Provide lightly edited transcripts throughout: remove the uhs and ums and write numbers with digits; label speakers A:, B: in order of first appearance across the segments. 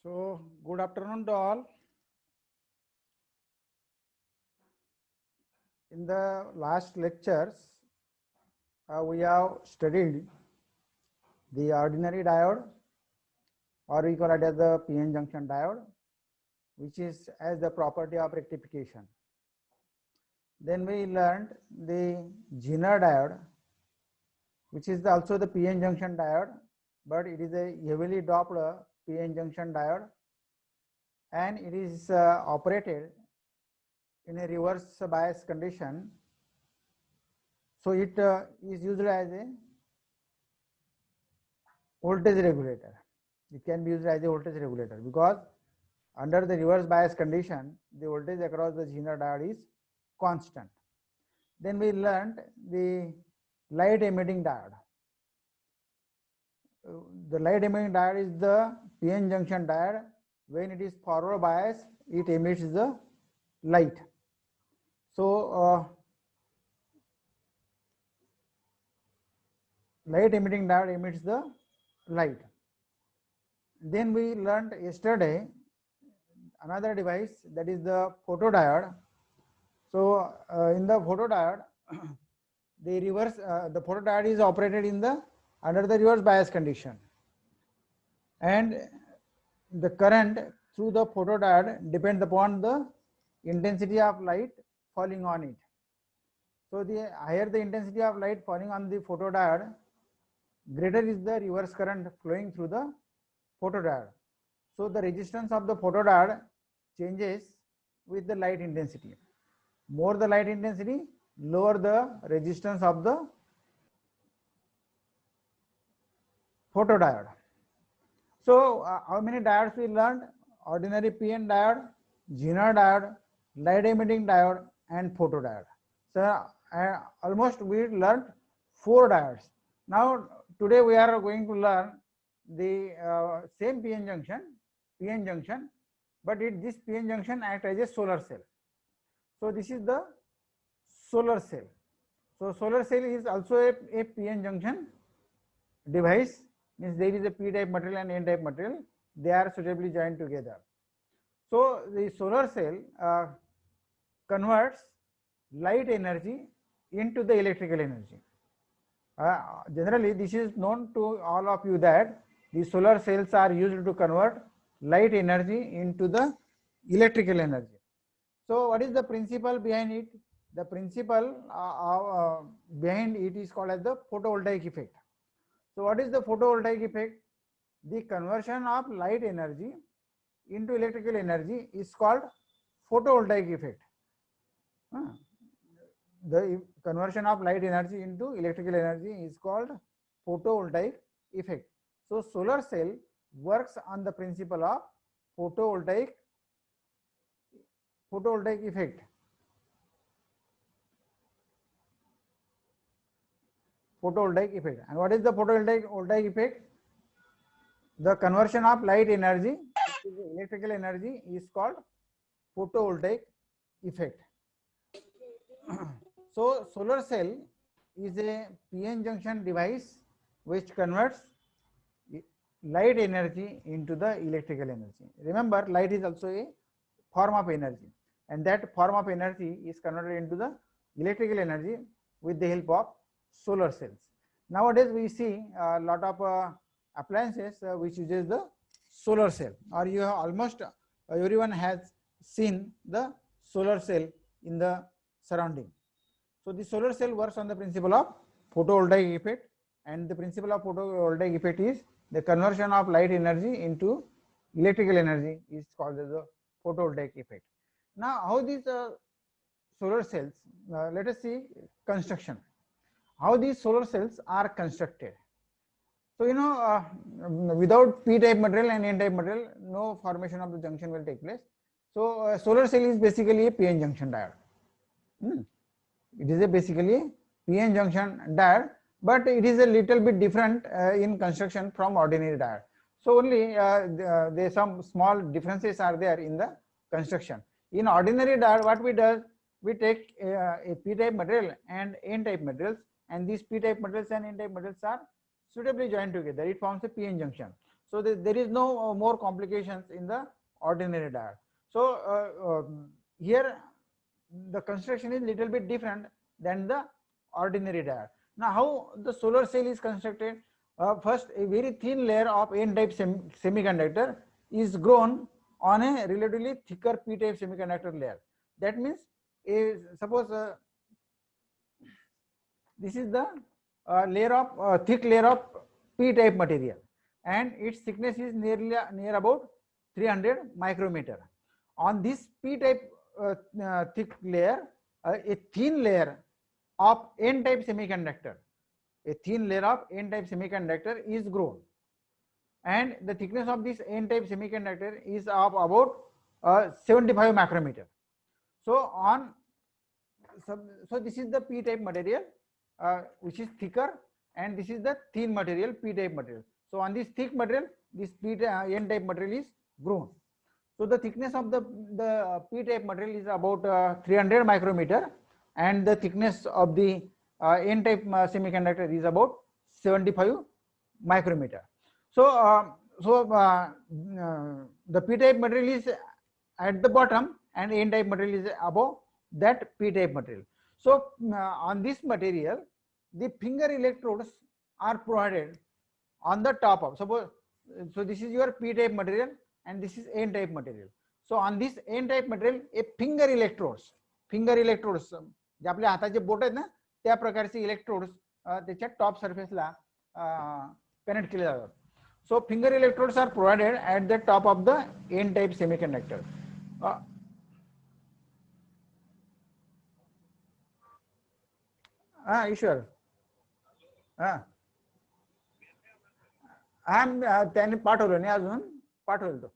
A: So, good afternoon to all. In the last lectures, we have studied the ordinary diode, or we call it as the PN junction diode, which is as the property of rectification. Then we learned the Zener diode, which is also the PN junction diode, but it is a heavily doped PN junction diode, and it is operated in a reverse bias condition. So it is used as a voltage regulator. It can be used as a voltage regulator because under the reverse bias condition, the voltage across the Zener diode is constant. Then we learned the light emitting diode. The light emitting diode is the PN junction diode. When it is forward bias, it emits the light. So light emitting diode emits the light. Then we learned yesterday another device, that is the photodiode. So in the photodiode, the photodiode is operated in the under the reverse bias condition, and the current through the photodiode depends upon the intensity of light falling on it. So the higher the intensity of light falling on the photodiode, greater is the reverse current flowing through the photodiode. So the resistance of the photodiode changes with the light intensity. More the light intensity, lower the resistance of the photodiode. So how many diodes we learned? Ordinary PN diode, Zener diode, light emitting diode, and photodiode. So almost we learned 4 diodes. Now today we are going to learn the same PN junction, but this PN junction acts as a solar cell. So this is the solar cell. So solar cell is also a PN junction device, means there is a p-type material and n-type material, they are suitably joined together. So the solar cell converts light energy into the electrical energy. Generally this is known to all of you that the solar cells are used to convert light energy into the electrical energy. So what is the principle behind it? The principle behind it is called as the photovoltaic effect. So what is the photovoltaic effect? The conversion of light energy into electrical energy is called photovoltaic effect. The conversion of light energy into electrical energy is called photovoltaic effect. So solar cell works on the principle of photovoltaic effect. Photovoltaic effect. And what is the photovoltaic effect? The conversion of light energy into electrical energy is called photovoltaic effect. So solar cell is a PN junction device which converts light energy into the electrical energy. Remember, light is also a form of energy, and that form of energy is converted into the electrical energy with the help of solar cells. Nowadays we see a lot of appliances which uses the solar cell, or you have almost everyone has seen the solar cell in the surrounding. So the solar cell works on the principle of photovoltaic effect, and the principle of photovoltaic effect is the conversion of light energy into electrical energy is called as the photovoltaic effect. Now how these solar cells, let us see construction, how these solar cells are constructed. So you know, without p-type material and n-type material, no formation of the junction will take place. So solar cell is basically a PN junction diode. It is basically a PN junction diode, but it is a little bit different in construction from ordinary diode. So only there some small differences are there in the construction. In ordinary diode, what we do, we take a p-type material and n-type materials, and these p-type materials and n-type materials are suitably joined together. It forms a PN junction. So there is no more complications in the ordinary diode. So here the construction is little bit different than the ordinary diode. Now how the solar cell is constructed? First, a very thin layer of n-type semiconductor is grown on a relatively thicker p-type semiconductor layer. That means, suppose this is the thick layer of p-type material, and its thickness is near about 300 micrometer. On this p-type thick layer, a thin layer of n-type semiconductor, is grown, and the thickness of this n-type semiconductor is of about 75 micrometer. So this is the p-type material which is thicker, and this is the thin material, p-type material. So on this thick material, this n-type material is grown. So the thickness of the p-type material is about 300 micrometer, and the thickness of the n-type semiconductor is about 75 micrometer. So the p-type material is at the bottom, and n-type material is above that p-type material. So on this material, the finger electrodes are provided on the top of. So this is your p-type material, and this is n-type material. So on this n-type material, a finger electrodes जे आपल्या हाताचे boat आहेत ना, त्या प्रकारचे electrodes त्याच्या top सरफेसला connect केले जातात. So finger electrodes are provided at the top of the n-type semiconductor. ईश्वर, त्याने पाठवलं नाही अजून, पाठवलं तो.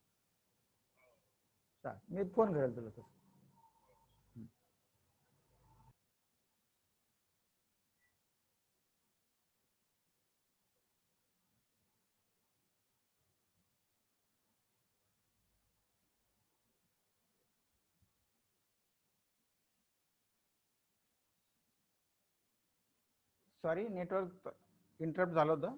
A: मी फोन करेल तुला. सॉरी, नेटवर्क इंटरप्ट झालं होतं.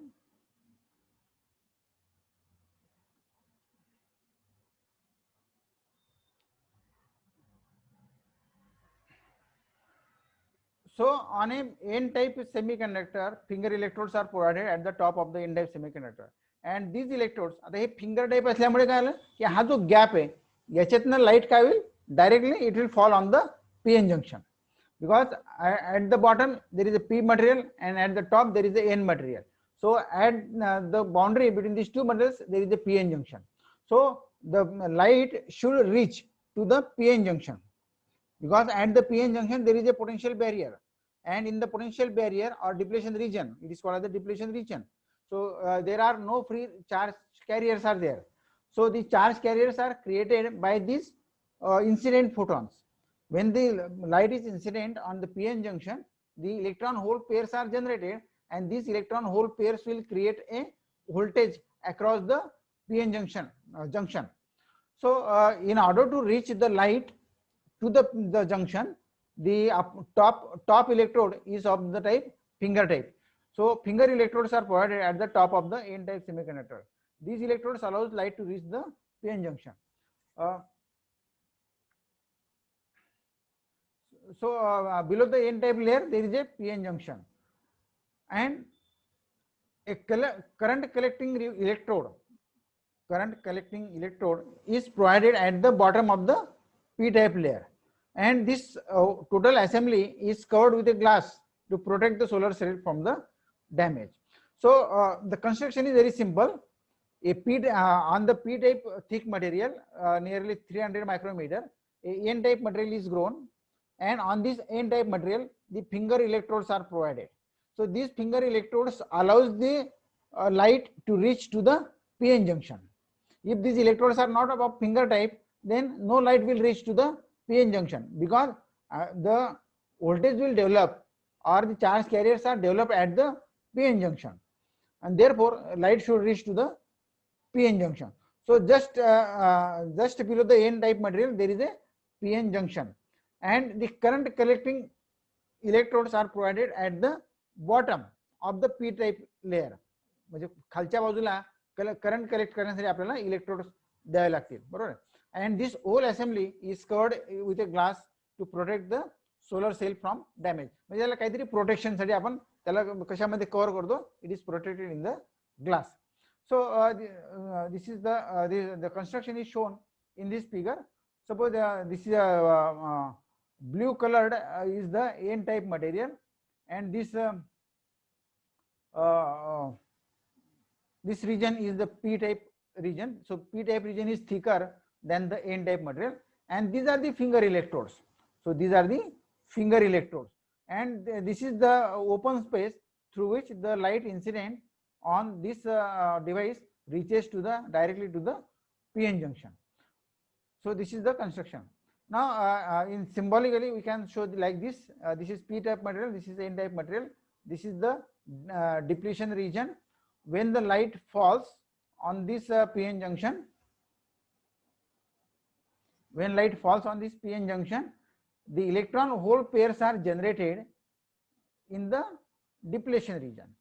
A: So on a n-type semiconductor, finger electrodes are provided at the top of the n-type semiconductor, and these electrodes, आता हे फिंगर टाइप असल्यामुळे काय झालं की हा जो गॅप आहे याच्यातनं लाईट काय होईल, directly it will fall on the pn junction, because at the bottom there is a p material and at the top there is a n material. So at the boundary between these two materials there is a pn junction. So the light should reach to the pn junction, because at the pn junction there is a potential barrier, and in the potential barrier or depletion region, it is called as the depletion region. So there are no free charge carriers are there. So the charge carriers are created by these incident photons. When the light is incident on the pn junction, the electron hole pairs are generated, and these electron hole pairs will create a voltage across the pn junction. So in order to reach the light to the junction, the top electrode is of the type finger type. So finger electrodes are provided at the top of the n-type semiconductor. These electrodes allows light to reach the pn junction. Below the n-type layer there is a pn junction, and a current collecting electrode is provided at the bottom of the p-type layer, and this total assembly is covered with a glass to protect the solar cell from the damage. So the construction is very simple. On the p-type thick material, nearly 300 micrometer, a n-type material is grown, and on this n-type material the finger electrodes are provided. So these finger electrodes allows the light to reach to the pn junction. If these electrodes are not of finger type, then no light will reach to the pn junction, because the voltage will develop or the charge carriers are developed at the pn junction, and therefore light should reach to the pn junction. So just below the n-type material there is a pn junction, and the current collecting electrodes are provided at the bottom of the p-type layer. म्हणजे खालच्या बाजूला current collect करण्यासाठी आपल्याला electrode द्यावे लागतील, बरोबर. And this whole assembly is covered with a glass to protect the solar cell from damage. म्हणजे त्याला काहीतरी प्रोटेक्शनसाठी आपण त्याला कशामध्ये कव्हर करतो, it is protected in the glass. So this is the construction is shown in this figure. Suppose this is blue colored is the N type material, and this region is the P type region. So P type region is thicker than the N type material, and these are the finger electrodes. So these are the finger electrodes, and this is the open space through which the light incident on this device reaches to the directly to the PN junction. So this is the construction. Now in symbolically we can show like this. This is P type material, this is N type material, this is the depletion region. When the light falls on this PN junction, when light falls on this PN junction, the electron hole pairs are generated in the depletion region.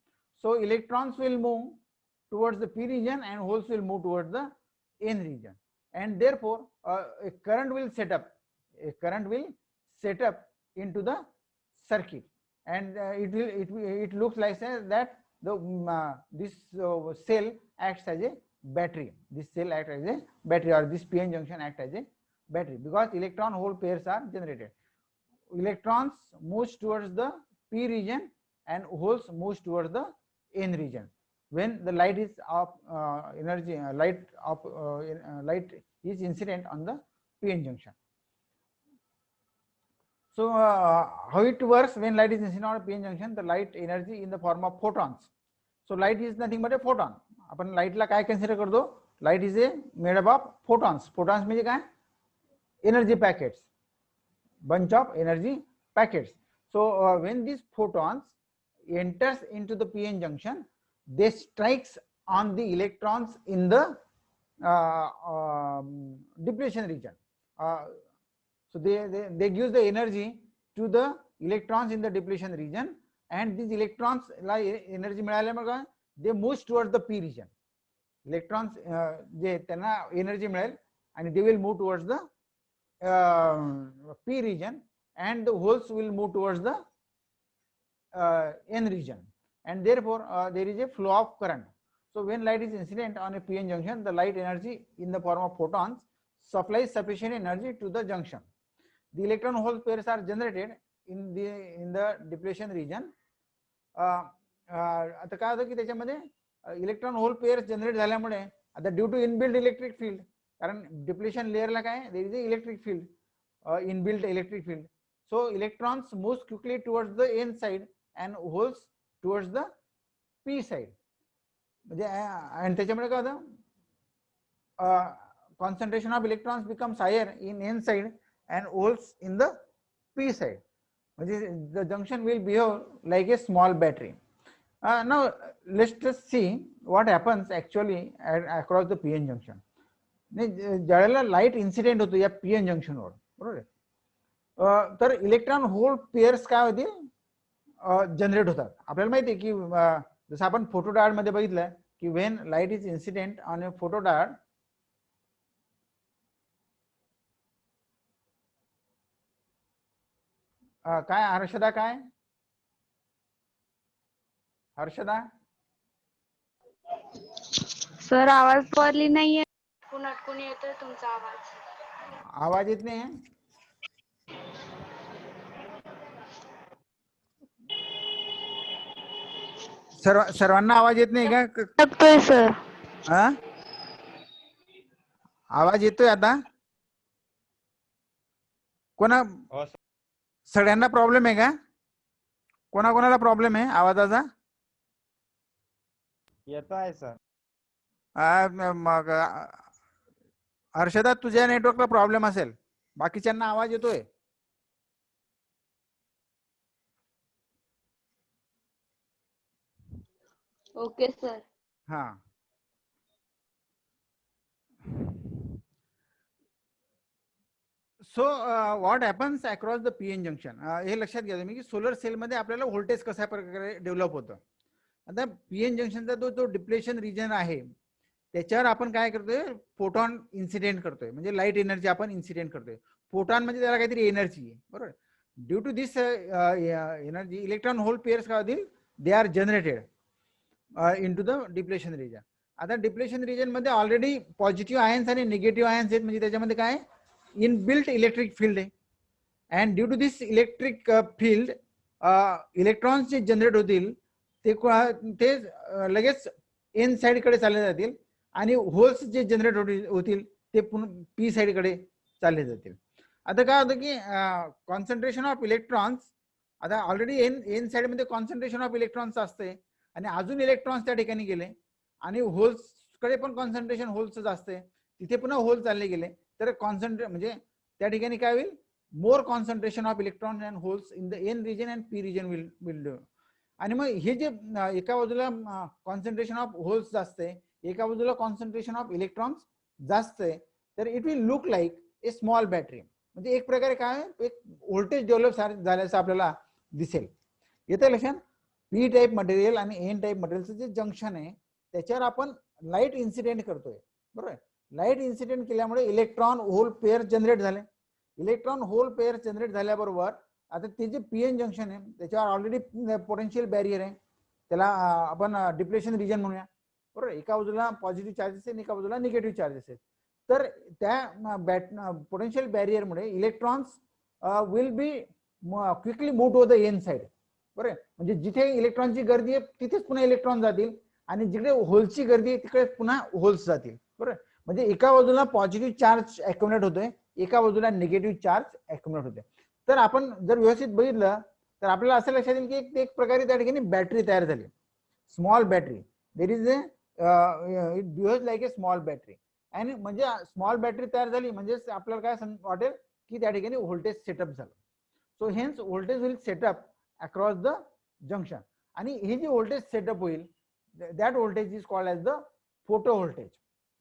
A: So electrons will move towards the P region and holes will move towards the N region, and therefore a current will set up. A current will set up into the circuit, and it looks like that the this cell acts as a battery. This cell acts as a battery, or this PN junction acts as a battery, because electron hole pairs are generated. Electrons moves towards the P region and holes moves towards the N region when the light is up light is incident on the PN junction. So how it works when light is incident on a PN junction? The light energy in the form of photons. So light is nothing but a photon. आपण लाईटला काय consider करतो? Light is a made up of photons. Photons म्हणजे काय? Energy packets, bunch of energy packets. So when these photons enters into the PN junction, they strikes on the electrons in the depletion region. So they give the energy to the electrons in the depletion region, and these electrons energy मिळाल्यामुळे they move towards the P region. Electrons जे त्यांना energy मिळेल आणि they will move towards the P region, and the holes will move towards the N region, and therefore there is a flow of current. So when light is incident on a PN junction, the light energy in the form of photons supplies sufficient energy to the junction. The electron hole pairs are generated in the depletion region. आता काय होतं की त्याच्यामध्ये electron hole pairs generate झाल्यामुळे आता due to inbuilt electric field, कारण depletion लेअरला काय there is a electric field, inbuilt electric field. So electrons moves quickly towards the N side and holes towards the P side. म्हणजे आणि त्याच्यामुळे काय होतं, concentration of electrons becomes higher in N side and holes in the P side. The junction will behave like a small battery. Now let's just see what happens actually across the PN junction. ज्यावेळेला light incident होतो या PN junction वर, बरोबर आहे, तर electron hole pairs काय होतील, generate होतात. आपल्याला माहिती आहे की जसं आपण फोटोडायोड मध्ये बघितलं की when light is incident on a photodiode, काय हर्षदा, काय हर्षदा
B: सर आवाज पडली नाहीये, अटकून येतोय तुमचा आवाज.
A: आवाज येत नाही. सर्वांना आवाज येत नाही का?
B: अटकतोय सर.
A: आवाज येतोय आता? कोणा सगळ्यांना प्रॉब्लेम आहे का? कोणाकोणाला प्रॉब्लेम आहे आवाजाचा?
C: येतो आहे सर.
A: मग हर्षदा तुझ्या नेटवर्कला प्रॉब्लेम असेल, बाकीच्यांना आवाज येतोय.
B: Okay sir.
A: हा, so what happens across the PN junction, हे लक्षात घ्या तुम्ही की सोलर सेल मध्ये आपल्याला व्होल्टेज कशा प्रकारे डेव्हलप होतं. आता PN जंक्शनचा जो डिप्लेशन रिजन आहे त्याच्यावर आपण काय करतोय, फोटॉन इन्सिडेंट करतोय, म्हणजे लाईट एनर्जी आपण इन्सिडेंट करतोय. फोटॉन म्हणजे त्याला काहीतरी एनर्जी आहे, बरोबर. Due to this energy electron hole pairs काय होतील, they are generated into the depletion region. आता डिप्लेशन रिजन मध्ये ऑलरेडी पॉझिटिव्ह आयन्स आणि निगेटिव्ह आयन्स आहेत, म्हणजे त्याच्यामध्ये काय इन बिल्ट इलेक्ट्रिक फील्ड आहे. And due to this electric field electrons जे जनरेट होतील ते लगेच एन साइड कडे चालले जातील, आणि होल्स जे जनरेट होतील ते पी साइड कडे चालले जातील. आता काय होतं की कॉन्सन्ट्रेशन ऑफ इलेक्ट्रॉन्स, आता ऑलरेडी एन साइड मध्ये कॉन्सन्ट्रेशन ऑफ इलेक्ट्रॉन्स असते, आणि अजून इलेक्ट्रॉन्स त्या ठिकाणी गेले, आणि होल्स कडे पण कॉन्सन्ट्रेशन होल्सच असते, तिथे पुन्हा होल चालले गेले, तर कॉन्सन्ट्रेट म्हणजे त्या ठिकाणी काय होईल, more concentration of electron and holes in the N region and P region will do. आणि मग हे जे एका बाजूला कॉन्सन्ट्रेशन ऑफ होल्स जास्त आहे, एका बाजूला कॉन्सन्ट्रेशन ऑफ इलेक्ट्रॉन्स जास्त आहे, तर it will look like A small battery. म्हणजे एक प्रकारे काय एक व्होल्टेज डेव्हलप झाल्याचं आपल्याला दिसेल. येते लक्षात. पी टाईप मटेरियल आणि एन टाईप मटेरियलचं जे जंक्शन आहे त्याच्यावर आपण लाईट इन्सिडेंट करतोय, बरोबर. लाईट इन्सिडेंट केल्यामुळे इलेक्ट्रॉन होल पेअर जनरेट झाले. इलेक्ट्रॉन होल पेअर जनरेट झाल्याबरोबर आता ते जे पीएन जंक्शन आहे त्याच्यावर ऑलरेडी पोटेन्शियल बॅरियर आहे, त्याला आपण डिप्लेशन रिजन म्हणूया, बरोबर. एका बाजूला पॉझिटिव्ह चार्जेस आहेत, एका बाजूला निगेटिव्ह चार्जेस आहेत. तर त्या पोटेन्शियल बॅरियरमुळे electrons will be quickly move to the N side, बरोबर. म्हणजे जिथे इलेक्ट्रॉनची गर्दी आहे तिथेच पुन्हा इलेक्ट्रॉन जातील, आणि जिकडे होलची गर्दी आहे तिकडे पुन्हा होल्स जातील, बरोबर. म्हणजे एका बाजूला पॉझिटिव्ह चार्ज अॅक्युमुलेट होतोय, एका बाजूला निगेटिव्ह चार्ज अॅक्युमुलेट होते. तर आपण जर व्यवस्थित बघितलं तर आपल्याला असं लक्षात येईल की एक प्रकारे त्या ठिकाणी बॅटरी तयार झाली, small battery. There is a it behaves like A small battery. आणि म्हणजे स्मॉल बॅटरी तयार झाली म्हणजे आपल्याला काय वाटेल की त्या ठिकाणी व्होल्टेज सेटअप झालं. So hence voltage will setup across the junction. आणि हे जे व्होल्टेज सेटअप होईल that voltage is called as the photo voltage.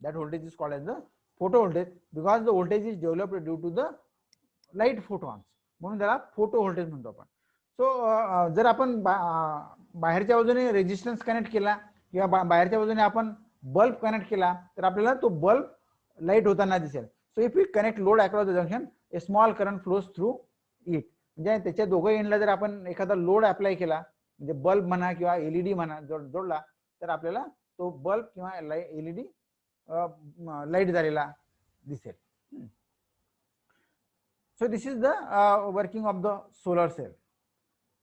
A: That voltage is called as the photo voltage because the voltage is developed due to the light photons, म्हणून त्याला photo voltage म्हणतो आपण. सो जर आपण बाहेरच्या बाजूने रेजिस्टन्स कनेक्ट केला किंवा बाहेरच्या बाजूने आपण बल्ब कनेक्ट केला तर आपल्याला तो बल्ब लाईट होताना दिसेल. So if we connect load across the junction a small current flows through it. म्हणजे त्याच्या दोघं एंडला जर आपण एखादा लोड अप्लाय केला म्हणजे बल्ब म्हणा किंवा एलईडी म्हणा जोडला तर आपल्याला तो बल्ब किंवा एलईडी लाईट झालेला दिसेल. So this is the working of the solar cell.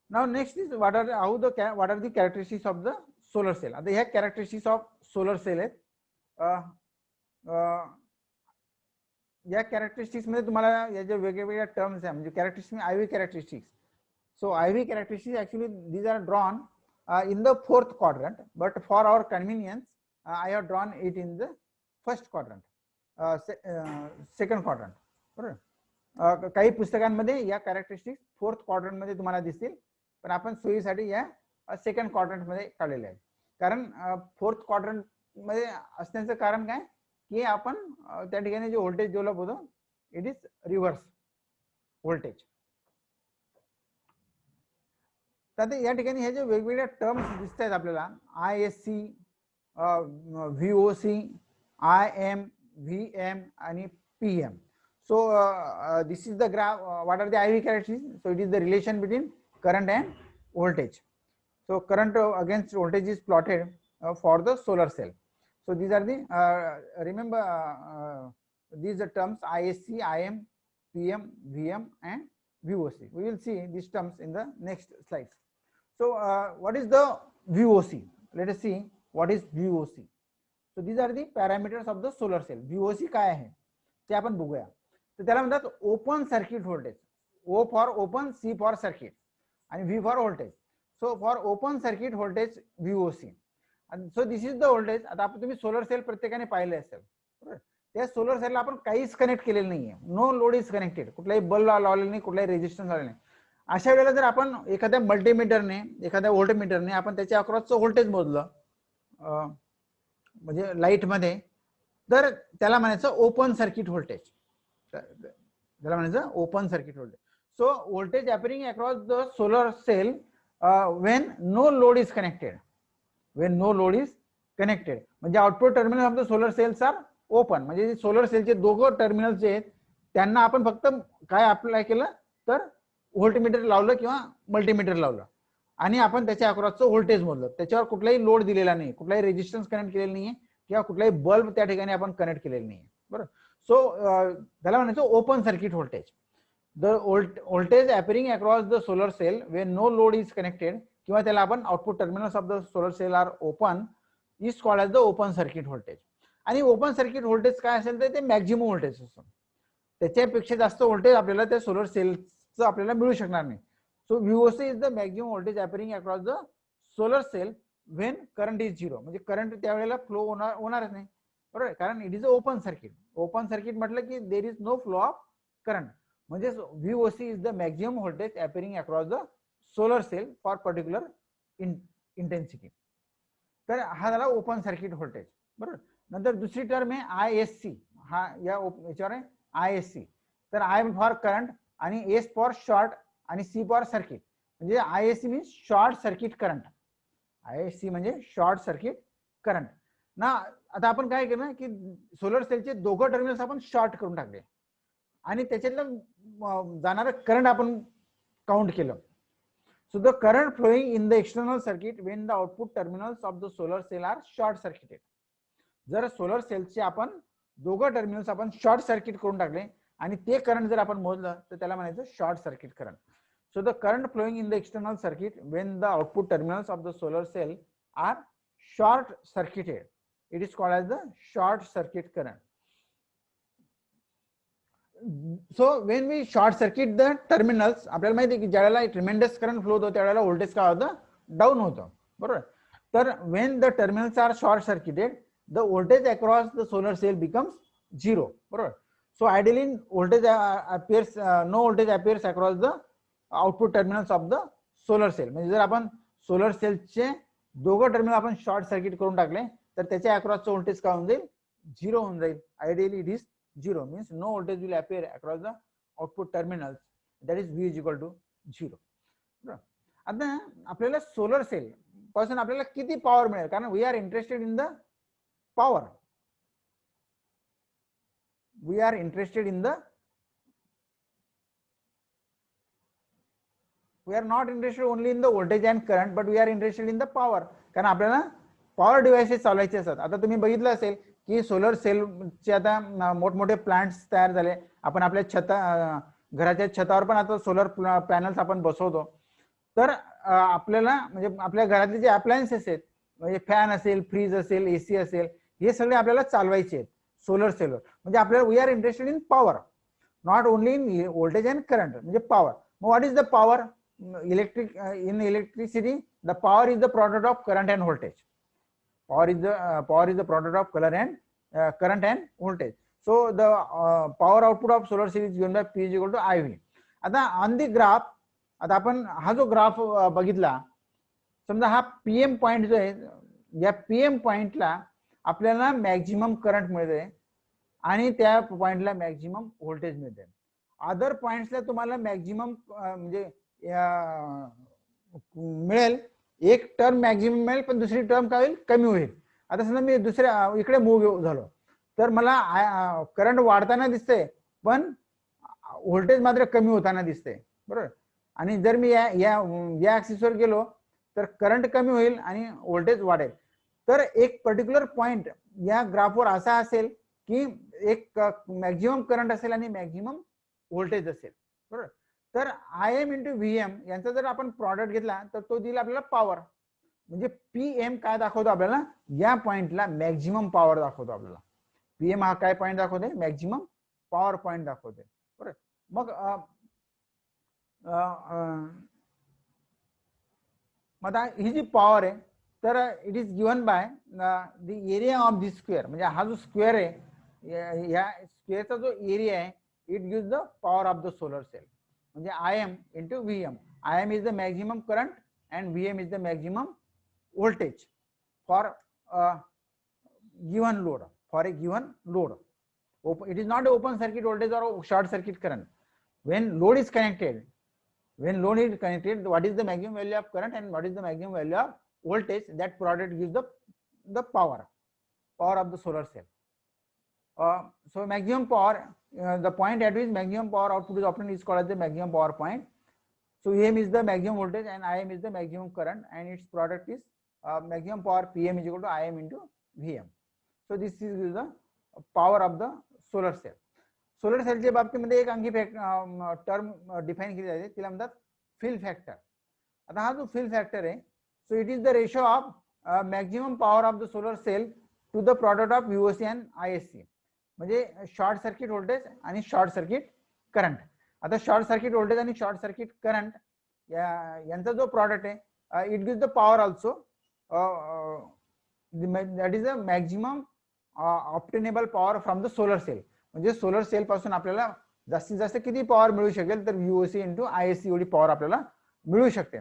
A: Now next is what are the characteristics of the solar cell. आता ह्या characteristics of solar cell आहेत. या characteristics मध्ये तुम्हाला या जे वेगवेगळ्या टर्म्स आहे म्हणजे characteristics IV characteristics. So IV characteristics actually these are drawn in the fourth quadrant, but for our convenience I have drawn it in the first quadrant second quadrant, बरोबर. काही पुस्तकांमध्ये या कॅरेक्टरिस्टिक्स फोर्थ क्वाड्रंट मध्ये तुम्हाला दिसतील, पण आपण सोयीसाठी या सेकंड क्वाड्रंट मध्ये काढलेले आहेत. कारण फोर्थ क्वाड्रंट मध्ये असण्याचं कारण काय की आपण त्या ठिकाणी जे व्होल्टेज डेव्हलप होतं इट इज रिव्हर्स व्होल्टेज. तर या ठिकाणी हे जे वेगवेगळ्या टर्म्स दिसत आहेत आपल्याला ISC, VOC, IM, VM and PM. So this is the graph. What are the IV characteristics? So it is the relation between current and voltage. So current against voltage is plotted for the solar cell. So these are the remember these are terms ISC, IM, PM, VM and VOC. We will see these terms in the next slides. So what is the VOC? Let us see what is VOC. So these are the parameters of the solar cell. VOC काय आहे ते आपण बघूया. तर त्याला म्हणतात open circuit voltage. O for open, C for circuit आणि V for voltage. So for open circuit voltage VOC. So this is the voltage. आता आपण तुम्ही सोलर सेल प्रत्येकाने पाहिले असेल, बरोबर. त्या सोलर सेलला आपण काहीच कनेक्ट केलेलं नाहीये. No load is connected. कुठलाही बल्ब लावलेला नाही, कुठलाही रेजिस्टन्स लावलेला नाही. अशा वेळेला जर आपण एखाद्या मल्टीमीटरने एखाद्या व्होल्टमीटरने आपण त्याच्या अक्रॉसचं व्होल्टेज मोजलं म्हणजे लाईट मध्ये तर त्याला म्हणायचं ओपन सर्किट व्होल्टेज. त्याला म्हणायचं open circuit voltage. So voltage appearing across the solar cell when no load is connected. When no load is connected, म्हणजे output terminal of the solar cells are open, म्हणजे solar सेलचे दोघं terminals जे आहेत त्यांना आपण फक्त काय अप्लाय केलं तर व्होल्टमीटर लावलं किंवा मल्टीमीटर लावलं आणि आपण त्याच्या अक्रॉसचं व्होल्टेज मोजलं, त्याच्यावर कुठलाही लोड दिलेला नाही, कुठलाही रेजिस्टन्स कनेक्ट केलेलं नाहीये किंवा कुठलाही बल्ब त्या ठिकाणी आपण कनेक्ट केलेलं नाहीये, बरोबर. सो त्याला म्हणायचं open circuit voltage. The voltage appearing across the solar cell when no load is connected, किंवा त्याला आपण output terminals of the solar cell are open is called as the open circuit voltage. आणि open circuit voltage काय असेल तर ते maximum voltage असतं, त्याच्यापेक्षा जास्त व्होल्टेज आपल्याला त्या सोलर सेलचं आपल्याला मिळू शकणार नाही. So VOC is the maximum voltage appearing across the solar cell when current is zero, म्हणजे करंट त्यावेळेला फ्लो होणारच नाही, बरोबर, कारण it is a open circuit. Open circuit म्हटलं की there is no flow of current, म्हणजे VOC is the maximum voltage appearing across the solar cell for particular intensity. तर हा झाला ओपन सर्किट व्होल्टेज, बरोबर. नंतर दुसरी टर्म आहे ISC, हा याच्यावर आहे ISC. तर I फॉर करंट आणि S फॉर शॉर्ट आणि C फॉर सर्किट, म्हणजे ISC means short circuit current. ISC म्हणजे शॉर्ट सर्किट करंट ना. आता आपण काय केलं की सोलर सेलचे दोघं टर्मिनल्स आपण शॉर्ट करून टाकले आणि त्याच्यातलं जाणारं करंट आपण काउंट केलं. So the current flowing in the external circuit when the output terminals of the solar cell are short circuited. जर सोलर सेलचे आपण दोघं टर्मिनल्स आपण शॉर्ट सर्किट करून टाकले आणि ते करंट जर आपण मोजलं तर त्याला म्हणायचं short circuit current. So the current flowing in the external circuit when the output terminals of the solar cell are short circuited, it is called as the short circuit current. So when we short circuit the terminals, आपल्याला माहिती आहे की ज्यावेळेला tremendous current flow होतो त्यावेळेला voltage काय होतं, down होतं, बरोबर. तर when the terminals are short circuited the voltage across the solar cell becomes zero, बरोबर. So ideally voltage appears no voltage appears across the output terminals of the solar cell. म्हणजे जर आपण solar सेलचे दोघं terminal आपण short circuit करून टाकले तर त्याच्या अक्रॉसचं व्होल्टेज काय होऊन जाईल, झिरो होऊन जाईल. Ideally it is zero, means no voltage will appear across the output terminals, that is V is equal to 0. आता आपल्याला सोलर सेल पासून आपल्याला किती पॉवर मिळेल, कारण we are interested in the power, we are interested in the, we are not interested only in the voltage and current but we are interested in the power, कारण आपल्याला power devices चालवायचे असतात. आता तुम्ही बघितलं असेल की सोलर सेलचे आता मोठमोठे प्लांट्स तयार झाले, आपण आपल्या घराच्या छतावर पण आता सोलर पॅनल्स आपण बसवतो. तर आपल्याला म्हणजे आपल्या घरातले जे अप्लायन्सेस आहेत, म्हणजे फॅन असेल, फ्रीज असेल, AC असेल, हे सगळे आपल्याला चालवायचे आहेत सोलर सेलवर. म्हणजे आपल्याला we are interested in power, not only in voltage and current, म्हणजे पॉवर. मग what is the power? In electricity the power is the product of current and voltage. Power is the product of current and voltage. So the power output of solar cell is given by P is equal to IV. आता on the graph, आता आपण हा जो graph बघितला, समजा हा PM point जो आहे, या PM पॉइंटला आपल्याला मॅक्झिमम करंट मिळते आणि त्या पॉइंटला मॅक्झिमम व्होल्टेज मिळते. अदर पॉइंट्सला तुम्हाला मॅक्झिमम म्हणजे मिळेल, एक टर्म मॅक्झिमम मिळेल पण दुसरी टर्म काय होईल, कमी होईल. आता समजा मी दुसऱ्या इकडे मूव्ह झालो तर मला करंट वाढताना दिसते पण व्होल्टेज मात्र कमी होताना दिसते, बरोबर. आणि जर मी या ऍक्सिसवर गेलो तर करंट कमी होईल आणि व्होल्टेज वाढेल. तर एक पर्टिक्युलर पॉइंट या ग्राफवर असा असेल की एक मॅक्झिमम करंट असेल आणि मॅक्झिमम व्होल्टेज असेल, बरोबर. तर IM × VM यांचा जर आपण प्रॉडक्ट घेतला तर तो दिला आपल्याला पॉवर, म्हणजे PM काय दाखवतो आपल्याला, या पॉइंटला मॅक्झिमम पॉवर दाखवतो आपल्याला. PM हा काय पॉइंट दाखवतोय, मॅक्झिमम पॉवर पॉइंट दाखवतोय, बरोबर. मग आता ही जी पॉवर आहे तर it is given by the area of this square, म्हणजे हा जो स्क्वेअर आहे या स्क्वेअरचा जो एरिया आहे it gives the power of the solar cell. म्हणजे IM × VM. IM is the maximum current and VM is the maximum voltage for a given load. For a given load, it is not open circuit voltage or short circuit current. When load is connected, what is the maximum value of current and what is the maximum value of voltage? That product gives the the power of the solar cell. So maximum power, the point at which maximum power output is obtained is called as the maximum power point. So Em is the maximum voltage and Im is the maximum current, and its product is maximum power Pm is equal to Im into Vm. So this is the power of the solar cell. Solar सेलच्या बाबतीमध्ये एक आणखी term define केली जाते, तिला म्हणतात fill factor. आता हा जो फिल फॅक्टर आहे, so it is the ratio of maximum power of the solar cell to the product of VOC and ISC, म्हणजे शॉर्ट सर्किट व्होल्टेज आणि शॉर्ट सर्किट करंट. आता शॉर्ट सर्किट व्होल्टेज आणि short circuit current यांचा जो product आहे, it gives the power also, that is the maximum obtainable power from the solar cell. म्हणजे solar cell पासून आपल्याला जास्तीत जास्त किती पॉवर मिळू शकेल, तर VOC इंटू ISC एवढी पॉवर आपल्याला मिळू शकते.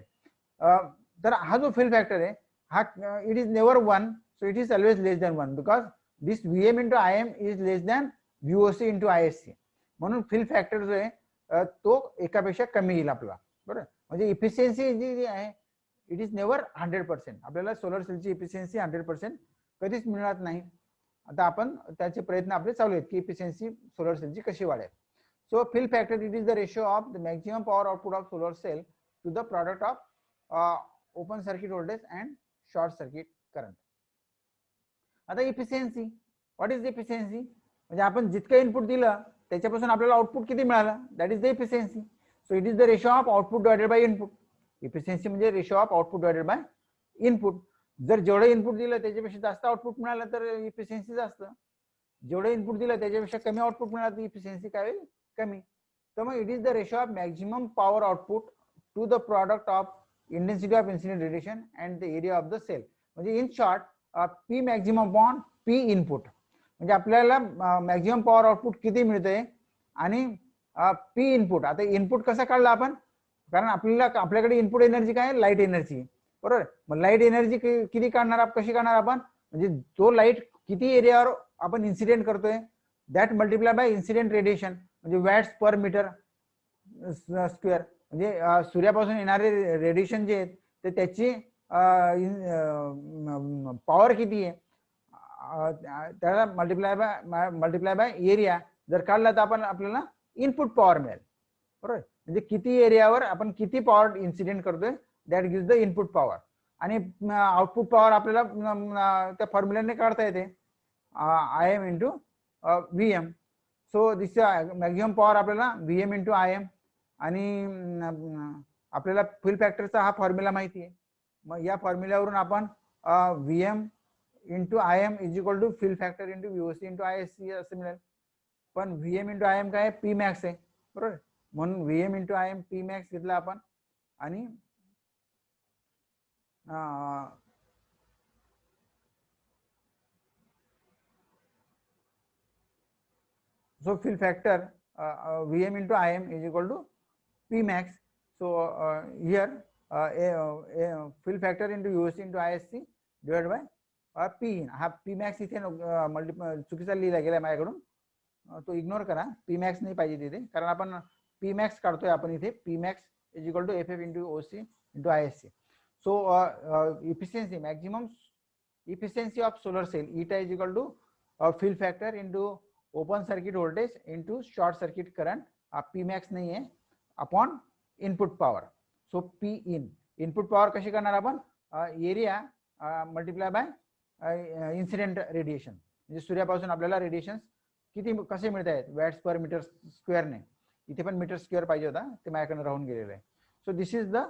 A: तर हा जो फिल फॅक्टर आहे, हा it is never 1, so it is always less than 1 because this Vm into Im is less than VOC into ISC. म्हणून फिल फॅक्टर जो आहे तो एकापेक्षा कमी येईल आपला, बरोबर. म्हणजे इफिशियन्सी जी आहे इट इज नेवर 100%. आपल्याला सोलर सेलची इफिशियन्सी 100% कधीच मिळणार नाही. आता आपण त्याचे प्रयत्न आपले चालू आहेत की इफिशियन्सी सोलर सेलची कशी वाढेल. So fill factor it is the ratio of the maximum power output of solar cell to the product of open circuit voltage and short circuit current. आता efficiency, what is the efficiency, म्हणजे आपण जितकं input दिलं त्याच्यापासून आपल्याला output किती मिळालं, that is the efficiency. So it is the ratio of output divided by input. Efficiency म्हणजे ratio of output divided by input. जर जेवढं इनपुट दिलं त्याच्यापेक्षा जास्त आउटपुट मिळालं तर इफिशियन्सी जास्त, जेवढं इनपुट दिलं त्याच्यापेक्षा कमी आउटपुट मिळालं तर इफिशियन्सी काय होईल, कमी. तर मग it is the ratio of maximum power output to the product of intensity of incident radiation and the area of the cell. म्हणजे in short P maximum upon P input. म्हणजे आपल्याला मॅक्झिमम पॉवर आउटपुट किती मिळतंय आणि P input. आता input कसं काढलं आपण, कारण आपल्याकडे इनपुट एनर्जी काय, लाईट एनर्जी, बरोबर. मग लाईट एनर्जी किती काढणार, कशी काढणार आपण, म्हणजे तो लाईट किती एरियावर आपण इन्सिडेंट करतोय, that multiply by incident radiation, म्हणजे वॅट्स पर मीटर स्क्वेअर. म्हणजे सूर्यापासून येणारे रेडिएशन जे आहेत ते त्याची पॉवर किती आहे त्याला मल्टिप्लाय बाय एरिया जर काढला तर आपल्याला इनपुट पॉवर मिळेल, बरोबर. म्हणजे किती एरियावर आपण किती पॉवर इन्सिडेंट करतोय, that gives the input power. आणि आउटपुट पॉवर आपल्याला त्या फॉर्म्युल्याने काढता येते, Im into Vm. So this maximum power आपल्याला Vm इंटू Im. आणि आपल्याला फिल फॅक्टरचा हा फॉर्म्युला माहिती आहे. मग या फॉर्म्युल्यावरून आपण Vm into Im is equal to fill factor into VOC into ISC असं मिळेल. पण Vm इंटू Im काय P मॅक्स आहे, बरोबर. म्हणून Vm into Im P max घेतला आपण. आणि so fill factor Vm into Im is equal to P max. So here fill factor into VOC into ISC divided by P in. हा P max इथे चुकीचा लिहिला गेला माझ्याकडून, तो इग्नोर करा. P max नाही पाहिजे तिथे, कारण आपण P max काढतोय आपण इथे. P max is equal to FF into OC into ISC. So efficiency, maximum efficiency of solar cell, eta is equal to fill factor into open circuit voltage into short circuit current. P max नाही आहे, upon input power. सो P इन, input power कशी करणार आपण, area multiply by incident radiation. म्हणजे सूर्यापासून आपल्याला radiation किती कसे मिळत आहेत, वॅट्स पर मीटर स्क्वेअरने. इथे पण मीटर स्क्वेअर पाहिजे होता, ते माझ्याकडे राहून गेलेलं आहे. So this is the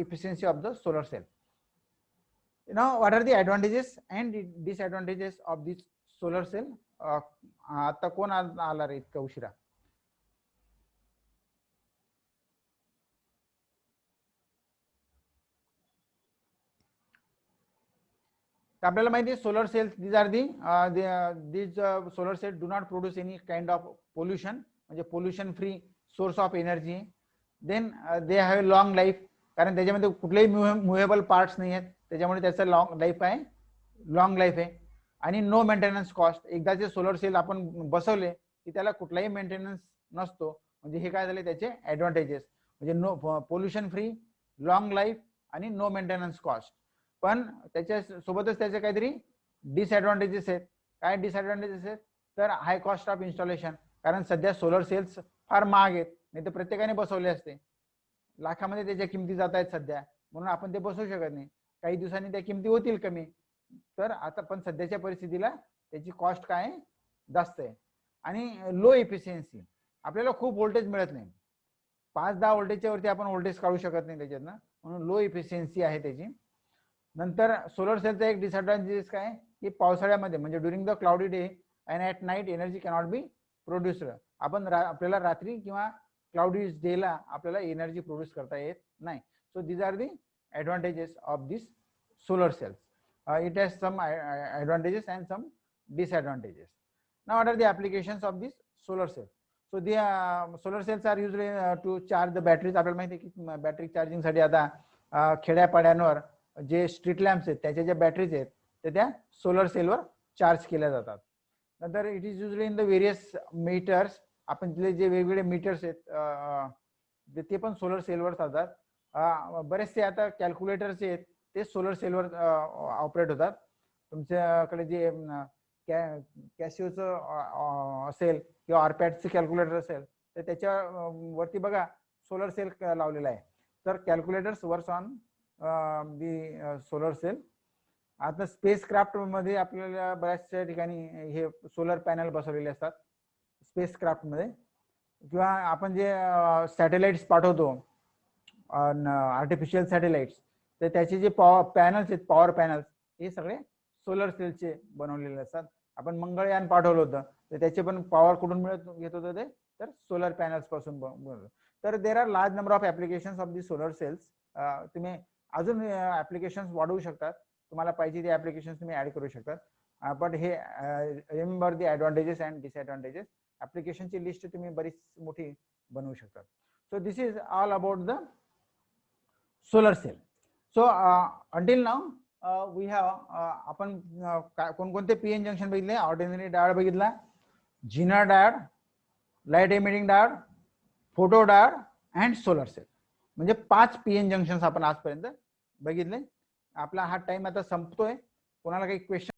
A: efficiency of the solar cell. Now what are the advantages and disadvantages of this solar cell. आता कोण आला रे इतका उशिरा. आपल्याला माहिती आहे solar cells these are these solar cell do not produce any kind of pollution, म्हणजे pollution free source of energy. Then they have long life, कारण त्याच्यामध्ये कुठलेही मुव्हेबल पार्ट्स नाही आहेत, त्याच्यामुळे त्याचं लॉंग लाईफ आहे, लॉंग लाईफ आहे. आणि नो मेंटेनन्स कॉस्ट. एकदाचे सोलर सेल आपण बसवले की त्याला कुठलाही मेंटेनन्स नसतो. म्हणजे हे काय झाले त्याचे ऍडव्हान्टेजेस, म्हणजे no pollution free, long life आणि नो मेंटेनन्स कॉस्ट. पण त्याच्या सोबतच त्याचे काहीतरी डिसएडव्हान्टेजेस आहेत. काय डिसएडव्हान्टेजेस आहेत? तर हाय कॉस्ट ऑफ इन्स्टॉलेशन, कारण सध्या सोलर सेल्स फार महाग आहेत, नाही तर प्रत्येकाने बसवले असते. लाखामध्ये त्याच्या किमती जात आहेत सध्या, म्हणून आपण ते बसवू शकत नाही. काही दिवसांनी त्या किमती होतील कमी. तर आता पण सध्याच्या परिस्थितीला त्याची कॉस्ट काय आहे? जास्त आहे. आणि लो इफिशियन्सी, आपल्याला खूप व्होल्टेज मिळत नाही. 5-10 व्होल्टेजच्या वरती आपण व्होल्टेज काढू शकत नाही त्याच्यातनं, म्हणून लो इफिशियन्सी आहे त्याची. नंतर सोलर सेलचा एक डिसएडव्हान्टेज काय, की पावसाळ्यामध्ये म्हणजे during the cloudy day and at night energy cannot be produced. आपल्याला रात्री किंवा क्लाउडी डेला आपल्याला एनर्जी प्रोड्यूस करता येत नाही. So these are the advantages of this solar cells. It has some advantages and some disadvantages. Now what are the applications of this solar cells? So the solar cells are usually to charge the batteries. आपल्याला माहिती आहे की battery charging साठी आता खेड्यापाड्यांवर जे street lamps आहेत त्याच्या ज्या batteries आहेत ते त्या सोलर सेलवर चार्ज केल्या जातात. नंतर it is usually in the various meters. आपण जे वेगवेगळे मीटर्स आहेत ते पण सोलर सेलवर चालतात. बरेचसे आता कॅल्क्युलेटर्स आहेत ते सोलर सेलवर ऑपरेट होतात. तुमच्याकडे जे कॅसिओचं असेल किंवा आरपॅडचं कॅल्क्युलेटर असेल तर त्याच्यावरती बघा सोलर सेल लावलेला आहे. तर calculators works on the solar cell. आता स्पेस क्राफ्ट मध्ये आपल्याला बऱ्याचशा ठिकाणी हे सोलर पॅनल बसवलेले असतात स्पेस क्राफ्ट मध्ये. किंवा आपण जे सॅटेलाइट्स पाठवतो आर्टिफिशियल सॅटेलाइट्स, तर त्याचे जे पॅनल्स आहेत पॉवर पॅनल्स हे सगळे सोलर सेलचे बनवलेले असतात. आपण मंगळयान पाठवलं होतं तर त्याचे पण पॉवर कुठून घेत होतं ते तर सोलर पॅनल्स पासून बनवलं. तर there are large number of applications of the solar cells. तुम्ही अजून ऍप्लिकेशन्स वाढवू शकतात, तुम्हाला पाहिजे ते ऍप्लिकेशन्स तुम्ही ऍड करू शकतात. बट हे remember the advantages and disadvantages. ऍप्लिकेशनची लिस्ट तुम्ही बरीच मोठी बनवू शकतात. So this is all about the solar cell. So until now we have आपण कोणकोणते पीएन जंक्शन बघितले? ऑर्डिनरी डायोड बघितला, zener diode, light emitting diode, photo diode and solar cell. म्हणजे 5 पीएन जंक्शन आपण आजपर्यंत बघितले. आपला हा टाइम आता संपतोय. कोणाला काही क्वेश्चन